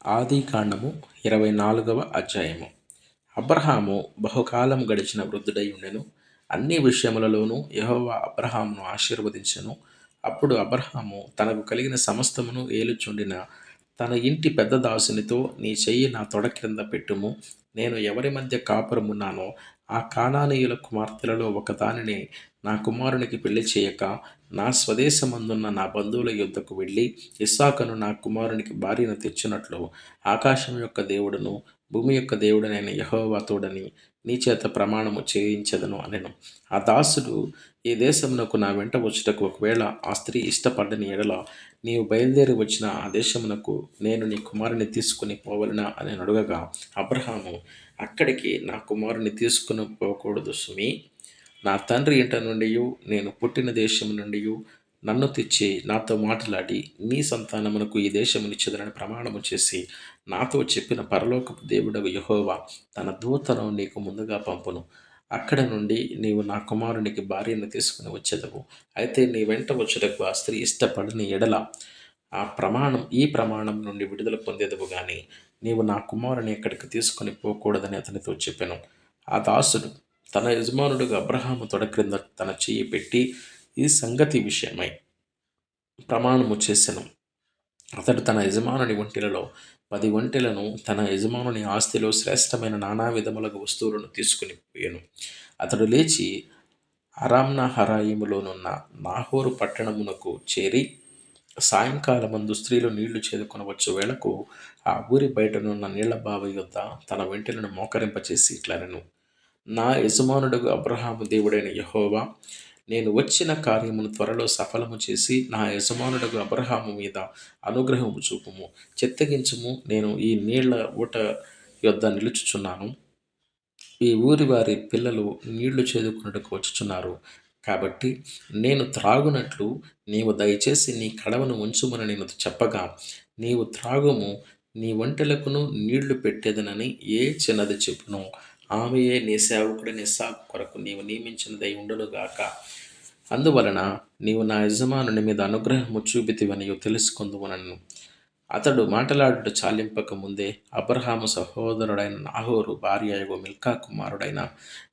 ఆదికాండము 24వ అధ్యాయము. అబ్రహాము బహుకాలం గడిచిన వృద్ధుడై ఉండెను. అన్ని విషయములలోనూ యెహోవా అబ్రహామును ఆశీర్వదించెను. అప్పుడు అబ్రహాము తనకు కలిగిన సమస్తమును ఏలుచుండిన తన ఇంటి పెద్ద దాసునితో, నీ చెయ్యి నా తొడ క్రింద పెట్టుము. నేను ఎవరి మధ్య కాపురమున్నానో ఆ కానానీయుల కుమార్తెలలో ఒకదానిని నా కుమారునికి పెళ్లి చేయక, నా స్వదేశమందున్న నా బంధువుల యొద్దకు వెళ్ళి ఇస్సాకును నా కుమారునికి భార్యను తెచ్చినట్లు ఆకాశం యొక్క దేవుడును భూమి యొక్క దేవుడనైన యెహోవా తోడని నీ చేత ప్రమాణము చేయించదను అనెను. ఆ దాసుడు, ఈ దేశమునకు నా వెంట వచ్చుటకు ఒకవేళ ఆ స్త్రీ ఇష్టపడని ఎడల నీవు బయలుదేరి వచ్చిన ఆ దేశమునకు నేను నీ కుమారుని తీసుకుని పోవలెనా అని అడుగగా, అబ్రహాము, అక్కడికి నా కుమారుని తీసుకుని పోకూడదు సుమీ. నా తండ్రి ఇంట నుండియు నేను పుట్టిన దేశము నుండియు నన్ను తెచ్చి నాతో మాట్లాడి నీ సంతానమునకు ఈ దేశమునిచ్చెదనని ప్రమాణము చేసి నాతో చెప్పిన పరలోకపు దేవుడగు యెహోవా తన దూతను నీకు ముందుగా పంపును. అక్కడ నుండి నీవు నా కుమారునికి భార్యను తీసుకుని వచ్చెదవు. అయితే నీ వెంట వచ్చుటకు ఆ స్త్రీ ఇష్టపడని ఎడల ఈ ప్రమాణం నుండి విడుదల పొందేదవు గాని నీవు నా కుమారుని ఎక్కడికి తీసుకుని పోకూడదని అతనితో చెప్పెను. ఆ దాసుడు తన యజమానుడుగా అబ్రహాము తొడ క్రింద తన చెయ్యి పెట్టి ఈ సంగతి విషయమై ప్రమాణము చేసెను. అతడు తన యజమానుని ఒంటెలలో 10 ఒంటెలను, తన యజమానుని ఆస్తిలో శ్రేష్టమైన నానా విధములకు వస్తువులను తీసుకుని పోయెను. అతడు లేచి అరామ్నహరాయిములోనున్న నాహోరు పట్టణమునకు చేరి సాయంకాలమందు స్త్రీలు నీళ్లు చేదుకొనవచ్చు వేళకు ఆ ఊరి బయటనున్న నీళ్ల బావి యొద్ద తన ఒంటెలను మోకరింపచేసి ఇట్లనెను, నా యజమానుడగు అబ్రహాము దేవుడైన యెహోవా, నేను వచ్చిన కార్యమును త్వరలో సఫలము చేసి నా యజమానుడగు అబ్రహాము మీద అనుగ్రహము చూపుము. చిత్తగించుము, నేను ఈ నీళ్ల ఊట యొద్ద నిలుచుచున్నాను. ఈ ఊరి వారి పిల్లలు నీళ్లు చేదుకొనుటకు వచ్చుచున్నారు. కాబట్టి నేను త్రాగునట్లు నీవు దయచేసి నీ కడవను ఉంచుమని నేను చెప్పగా, నీవు త్రాగుము, నీ ఒంటెలకును నీళ్లు పెట్టెదనని ఏ చిన్నది చెప్పునో ఆమెయే నీ సేవకుడైన ఇస్సాకు కొరకు నీవు నియమించినదై ఉండునుగాక. అందువలన నీవు నా యజమానుని మీద అనుగ్రహము చూపితివనియు తెలుసుకొందువనెను. అతడు మాటలాడుట చాలింపక ముందే అబ్రహాము సహోదరుడైన నాహోరు భార్య అయగు మిల్కా కుమారుడైన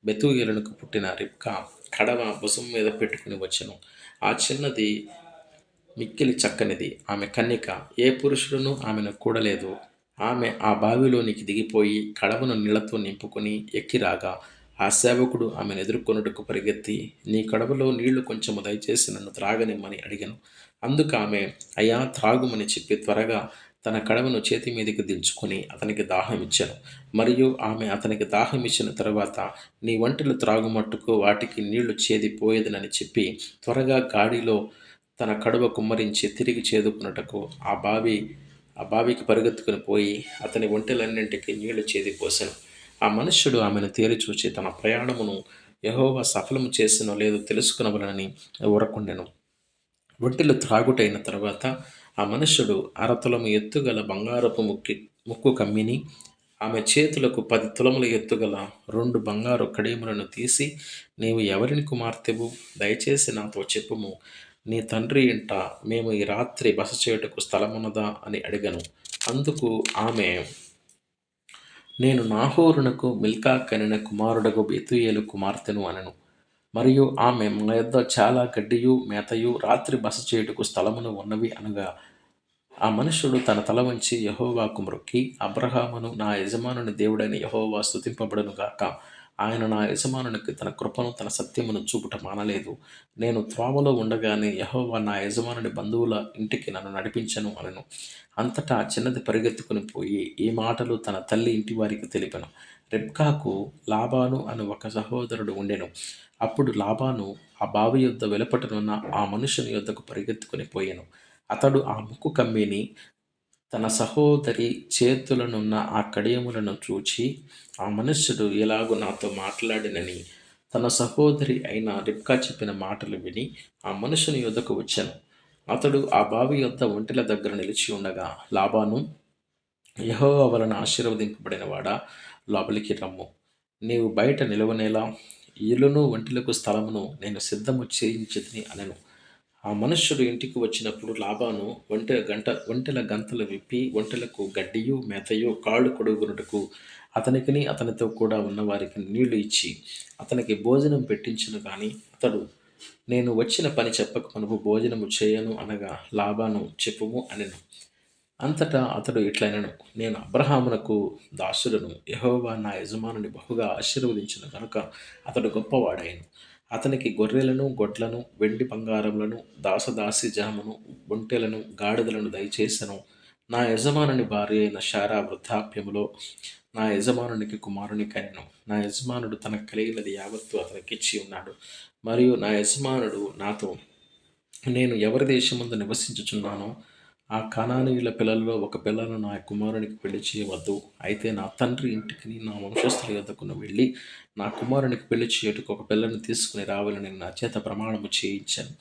బెతూయేలునకు పుట్టిన రిబ్కా కడవ భుజం మీద పెట్టుకుని వచ్చెను. ఆ చిన్నది మిక్కిలి చక్కనిది, ఆమె కన్నిక, ఏ పురుషుడును ఆమెను కూడలేదు. ఆమె ఆ బావిలోనికి దిగిపోయి కడవను నీళ్లతో నింపుకొని ఎక్కిరాగా, ఆ సేవకుడు ఆమెను ఎదుర్కొనుటకు పరిగెత్తి, నీ కడవలో నీళ్లు కొంచెము దయచేసి నన్ను త్రాగనిమ్మని అడిగెను. అందుకు ఆమె, అయ్యా త్రాగుమని చెప్పి త్వరగా తన కడవను చేతి మీదకి దించుకొని అతనికి దాహం ఇచ్చెను. మరియు ఆమె అతనికి దాహం ఇచ్చిన తరువాత, నీ ఒంటెలు త్రాగుమట్టుకు వాటికి నీళ్లు చేదిపోయేదనని చెప్పి త్వరగా గాడిలో తన కడవ కుమ్మరించి తిరిగి చేదుకున్నటకు ఆ బావికి పరుగెత్తుకుని పోయి అతని ఒంటెలన్నింటికి నీళ్లు చేదిపోసెను. ఆ మనుష్యుడు ఆమెను తేరిచూచి తన ప్రయాణమును యెహోవా సఫలము చేసినో లేదో తెలుసుకొనవలెనని ఊరకుండెను. ఒంటెలు త్రాగుటైన తరువాత ఆ మనుష్యుడు 1/2 తులము ఎత్తుగల బంగారపు ముక్కు కమ్మిని, ఆమె చేతులకు 10 తులముల ఎత్తుగల 2 బంగారు కడియములను తీసి, నీవు ఎవరిని కుమార్తెవు? దయచేసి నాతో చెప్పుము. నీ తండ్రి ఇంట మేము ఈ రాత్రి బస చేయుటకు స్థలమున్నదా అని అడిగెను. అందుకు ఆమె, నేను నాహోరునకు మిల్కా కనిన కుమారుడగు బెతూయేలు కుమార్తెను అనెను. మరియు ఆమె, మా యొద్ద చాలా గడ్డియు మేతయు రాత్రి బస చేయుటకు స్థలమును ఉన్నవి అనగా, ఆ మనుష్యుడు తన తల వంచి యెహోవాకు మ్రొక్కి, అబ్రహామును నా యజమానుని దేవుడైన యెహోవా స్తుతింపబడునుగాక. ఆయన నా యజమానునికి తన కృపను తన సత్యమును చూపుట మానలేదు. నేను త్రోవలో ఉండగానే యెహోవా నా యజమానుని బంధువుల ఇంటికి నన్ను నడిపించెను అనెను. అంతటా ఆ చిన్నది పరిగెత్తుకుని పోయి ఈ మాటలు తన తల్లి ఇంటివారికి తెలిపెను. రిబ్కాకు లాబాను అను ఒక సహోదరుడు ఉండెను. అప్పుడు లాబాను ఆ బావి యొద్ద వెలుపటనున్న ఆ మనుషుని యొద్దకు పరిగెత్తుకుని పోయెను. అతడు ఆ ముక్కు కమ్మీని, తన సహోదరి చేతులనున్న ఆ కడియములను చూచి, ఆ మనుష్యుడు ఇలాగు నాతో మాట్లాడినని తన సహోదరి అయిన రిబ్కా చెప్పిన మాటలు విని ఆ మనుషుని యొద్దకు వచ్చెను. అతడు ఆ బావి యొద్ద ఒంటెల దగ్గర నిలిచి ఉండగా, లాబాను, యెహోవా వలన ఆశీర్వదింపబడిన వాడా, లోపలికి రమ్ము. నీవు బయట నిలువనేలా ఇల్లును ఒంటెలకు స్థలమును నేను సిద్ధము చేయించితిని అనెను. ఆ మనుష్యుడు ఇంటికి వచ్చినప్పుడు లాబాను ఒంటెల గంతలు విప్పి ఒంటెలకు గడ్డియు మేతయు కాళ్ళు కడుగునట్టుకు అతనికిని అతనితో కూడా ఉన్నవారికి నీళ్లు ఇచ్చి అతనికి భోజనం పెట్టించును గాని అతడు నేను వచ్చిన పని చెప్పక మునుపు భోజనము చేయను అనగా లాబాను చెప్పుము అనెను. అంతటా అతడు ఇట్లనెను, నేను అబ్రహామునకు దాసుడను, యెహోవా నా యజమానుని బహుగా ఆశీర్వదించును గనుక అతడు గొప్పవాడాయెను. అతనికి గొర్రెలను గొడ్లను వెండి బంగారములను దాసదాసీ జనమును ఒంటెలను గాడిదలను దయచేసెను. నా యజమానుని భార్య అయిన శారా వృద్ధాప్యములో నా యజమానునికి కుమారుని కనెను. నా యజమానుడు తనకు కలిగినది యావత్తు అతనికిచ్చి ఉన్నాడు. మరియు నా యజమానుడు నాతో, నేను ఎవరి దేశమందు నివసించుచున్నానో ఆ కనానీయుల పిల్లలలో ఒక పిల్లను నా కుమారునికి పెళ్లి చేయవద్దు. అయితే నా తండ్రి ఇంటికి నా వంశస్థుల యొద్దకును వెళ్ళి నా కుమారునికి పెళ్లి చేయుటకు ఒక పిల్లను తీసుకుని రావాలని నా చేత ప్రమాణము చేయించాను.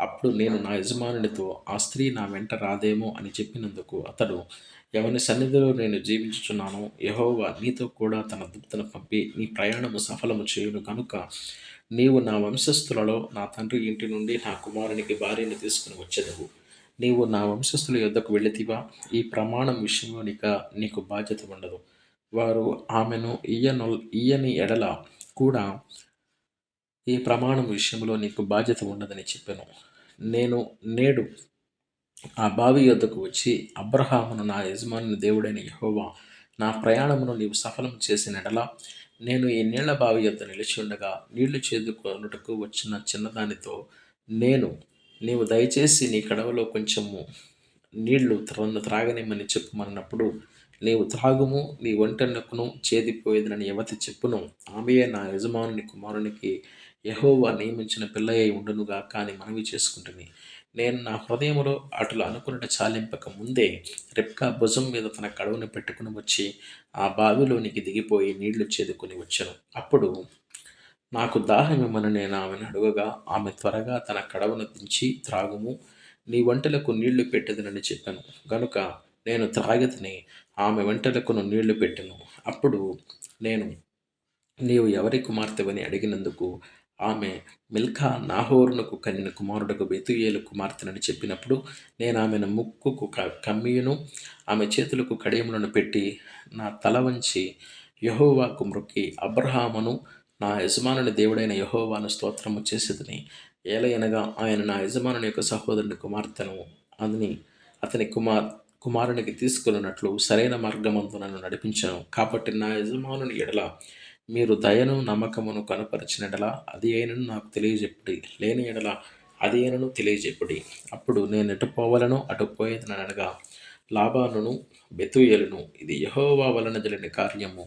అప్పుడు నేను నా యజమానునితో ఆ స్త్రీ నా వెంట రాదేమో అని చెప్పినందుకు అతడు, ఎవని సన్నిధిలో నేను జీవించుచున్నానో యెహోవా నీతో కూడా తన దూతను పంపి నీ ప్రయాణము సఫలము చేయును కనుక నీవు నా వంశస్థులలో నా తండ్రి ఇంటి నుండి నా కుమారునికి భార్యను తీసుకుని వచ్చెదవు. నీవు నా వంశస్థుల యొద్దకు వెళితివా? ఈ ప్రమాణం విషయంలో నీకు బాధ్యత ఉండదు. వారు ఆమెను ఇయ్యని ఎడల కూడా ఈ ప్రమాణం విషయంలో నీకు బాధ్యత ఉండదని చెప్పాను. నేను నేడు ఆ బావి యొద్దకు వచ్చి అబ్రహామును నా యజమానుని దేవుడైన యెహోవా నా ప్రయాణమును నీవు సఫలం చేసిన ఎడల నేను ఈ నీళ్ల బావి యొద్ద నిలిచి ఉండగా నీళ్లు చేదుకొనుటకు వచ్చిన చిన్నదానితో నేను నీవు దయచేసి నీ కడవలో కొంచెము నీళ్లు నన్ను త్రాగనిమ్మని చెప్పుమన్నప్పుడు నీవు త్రాగుము, నీ ఒంటెనకును చేదిపోయేదనని యువతి చెప్పును. ఆమెయే నా యజమానుని కుమారునికి యెహోవా నియమించిన పిల్లయ్య ఉండునుగా అని మనవి చేసుకుంటుని. నేను నా హృదయములో అటులు అనుకున్నట చాలింపక ముందే రెబ్కా భుజం మీద తన కడవను పెట్టుకుని వచ్చి ఆ బావిలోనికి దిగిపోయి నీళ్లు చేదుకొని వచ్చాను. అప్పుడు నాకు దాహమిమ్మని నేను ఆమెను అడుగగా ఆమె త్వరగా తన కడవను దించి త్రాగుము, నీ ఒంటెలకు నీళ్లు పెట్టెదనని చెప్పాను. గనుక నేను త్రాగితిని, ఆమె ఒంటెలకును నీళ్లు పెట్టెను. అప్పుడు నేను, నీవు ఎవరి కుమార్తెవని అడిగినందుకు ఆమె మిల్కా నాహోరునకు కనిన కుమారుడకు బెతూయేలు కుమార్తెనని చెప్పినప్పుడు నేను ఆమెను ముక్కుకు కమ్మియును ఆమె చేతులకు కడియములను పెట్టి నా తల వంచి యెహోవాకు మ్రొక్కి అబ్రహామును నా యజమానుని దేవుడైన యెహోవాను స్తోత్రము చేసేదని, ఏలయనగా ఆయన నా యజమానుని యొక్క సహోదరుని కుమార్తెను అని అతని కుమారునికి తీసుకున్నట్లు సరైన మార్గమందు నన్ను నడిపించాను. కాబట్టి నా యజమానుని ఎడల మీరు దయను నమ్మకమును కనపరిచిన ఎడల అది అయినను నాకు తెలియజెప్పుడి, లేని ఎడల అది అయినను తెలియజెప్పుడి. అప్పుడు నేను ఎటు పోవలనో అటు పోయేదనగా లాబానును బెతూయేలును, ఇది యెహోవా వలన జరిగిన కార్యము,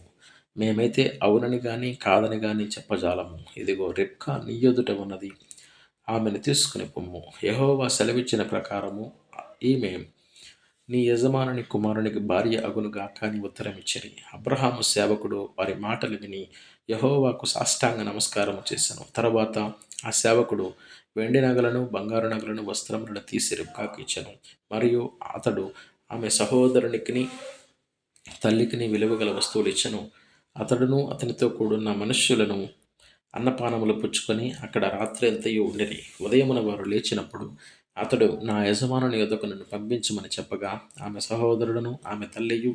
మేమైతే అవునని గాని కాదని గాని చెప్పజాలము. ఇదిగో రెబ్కా నీ ఎదుట ఉన్నది, ఆమెను తీసుకుని పొమ్ము. యెహోవా సెలవిచ్చిన ప్రకారము ఈమె నీ యజమానుని కుమారునికి భార్య అగునుగాక అని ఉత్తరమిచ్చిరి. అబ్రహాము సేవకుడు వారి మాటలు విని యెహోవాకు సాష్టాంగ నమస్కారము చేశాను. తర్వాత ఆ సేవకుడు వెండి నగలను బంగారు నగలను వస్త్రములను తీసి రెబ్కాకు ఇచ్చెను. మరియు అతడు ఆమె సహోదరునికిని తల్లికిని విలువగల వస్తువులు ఇచ్చెను. అతడును అతనితో కూడున్న మనుష్యులను అన్నపానములు పుచ్చుకొని అక్కడ రాత్రి అంతయు ఉండిరి. ఉదయమున వారు లేచినప్పుడు అతడు నా యజమానుని యొద్దకు నన్ను పంపించమని చెప్పగా ఆమె సహోదరుడును ఆమె తల్లియు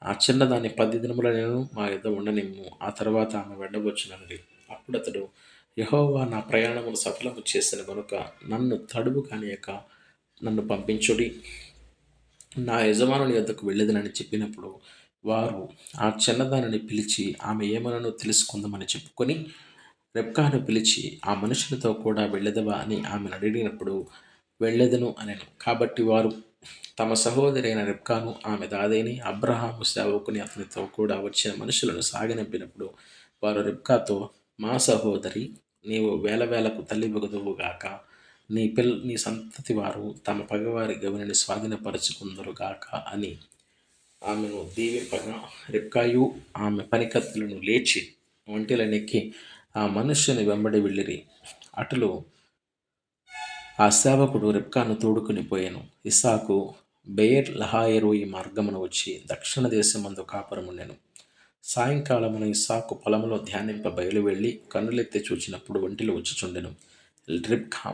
ఆ చిన్నదాన్ని 10 దినములనైనను మా యొద్ద ఉండనిమ్ము, ఆ తర్వాత ఆమె వెళ్ళవచ్చునన్నది. అప్పుడు అతడు, యెహోవా నా ప్రయాణమును సఫలము చేసిన గనుక నన్ను తడువు కానియక నన్ను పంపించుడి, నా యజమానుని యొద్దకు వెళ్ళేదనని చెప్పినప్పుడు వారు ఆ చిన్నదానిని పిలిచి ఆమె ఏమననో తెలుసుకుందామని చెప్పుకొని రెబ్కాను పిలిచి ఆ మనుషులతో కూడా వెళ్ళెదవా అని ఆమెను అడిగినప్పుడు వెళ్ళెదను అనెను. కాబట్టి వారు తమ సహోదరి అయిన రెబ్కాను ఆమె దాదైని అబ్రహాము సేవకుని అతనితో కూడా వచ్చిన మనుషులను సాగనంపినప్పుడు వారు రెబ్కాతో, మా సహోదరి, నీవు వేలకు తల్లివగుదువుగాక, నీ సంతతి వారు తమ పగవారి గవిని స్వాధీనపరచుకుందరుగాక అని ఆమెను దీవింపగా రెబ్కాయు ఆమె పనికత్తులను లేచి ఒంటెలనెక్కి ఆ మనుష్యుని వెంబడి వెళ్ళిరి. అటులో ఆ సేవకుడు రెబ్కాను తోడుకుని పోయాను. ఇస్సాకు బెయేర్ లహాయరు ఈ మార్గమున వచ్చి దక్షిణ దేశమందు కాపురముండెను. సాయంకాలమున ఇస్సాకు పొలములో ధ్యానింప బయలు వెళ్ళి కన్నులెత్తి చూచినప్పుడు ఒంటెలు వచ్చుచుండెను. రెబ్కా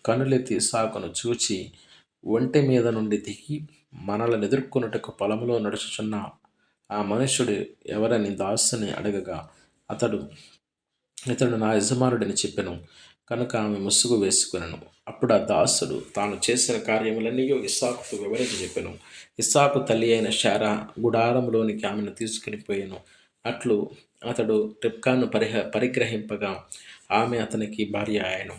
కనులెత్తి ఇస్సాకును చూచి ఒంటె మీద నుండి దిగి మనలను ఎదుర్కొనుటకు పొలంలో నడుచుచున్న ఆ మనుష్యుడు ఎవరని దాసుని అడగగా అతడు ఇతడు నా యజమానుడని చెప్పెను. కనుక ఆమె ముసుగు వేసుకొనెను. అప్పుడు ఆ దాసుడు తాను చేసిన కార్యములన్నీ ఇస్సాకుకు వివరించి చెప్పెను. ఇస్సాకు తల్లి అయిన శారా గుడారములోనికి ఆమెను తీసుకుని పోయెను. అట్లు అతడు రిబ్కాను పరిగ్రహింపగా ఆమె అతనికి భార్య ఆయెను.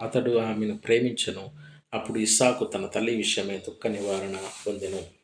అతడు ఆమెను ప్రేమించెను. అప్పుడు ఇస్సాకు తన తల్లి విషయమై దుఃఖ నివారణ పొందెను.